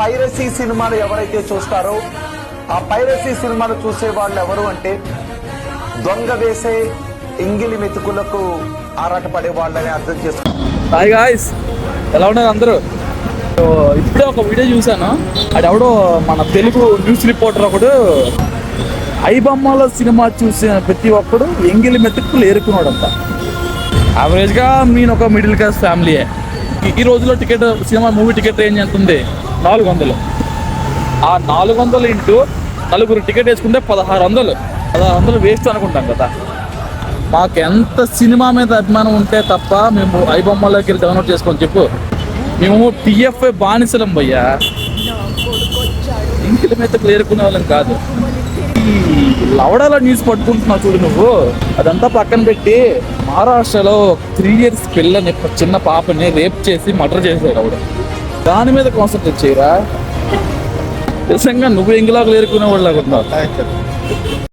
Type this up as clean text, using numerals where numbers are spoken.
Piracy సినిమాలు ఎవరైతే చూస్తారో ఆ పైరసీ సినిమాలు చూసే వాళ్ళు ఎవరు అంటే దొంగ వేసే ఎంగిలి మెతుకులకు ఆరాటపడే వాళ్ళని అర్థం చేసుకో. హాయ్ గాయ్స్, ఎలా ఉన్నారు అందరూ? ఇప్పుడే ఒక వీడియో చూశాను. అది ఎవడో మన తెలుగు న్యూస్ రిపోర్టర్ ఒకడు ఐబొమ్మల సినిమా చూసిన ప్రతి ఒక్కడు ఎంగిలి మెతుకులు ఏరుకున్నాడంట. యావరేజ్గా నేను ఒక మిడిల్ క్లాస్ ఫ్యామిలీయే. ఈ రోజులో టికెట్ మూవీ టికెట్ రేంజ్ ఎంత ఉంది? 400. ఆ 400 ఇంటూ నలుగురు టికెట్ వేసుకుంటే 1600 వేస్ట్ అనుకుంటాం కదా. మాకు ఎంత సినిమా మీద అభిమానం ఉంటే తప్ప మేము ఐబొమ్మలోకి వెళ్ళి డౌన్లోడ్ చేసుకొని చెప్పు. మేము టిఎఫ్ఐ బానిసలం భయ్యా, ఇంకిల మీద ఏరుకునే వాళ్ళం కాదు. ఈ లవడాల న్యూస్ పట్టుకుంటున్నావు చూడు నువ్వు, అదంతా పక్కన పెట్టి మహారాష్ట్రలో 3 years పిల్లని చిన్న పాపని రేప్ చేసి మర్డర్ చేశాడు ఆవిడ. దాని మీద కాన్సన్ట్రేట్ చేయరా? నిజంగా నువ్వు ఎంగిలాగా ఏరుకునే వాళ్ళగా ఉన్నావు.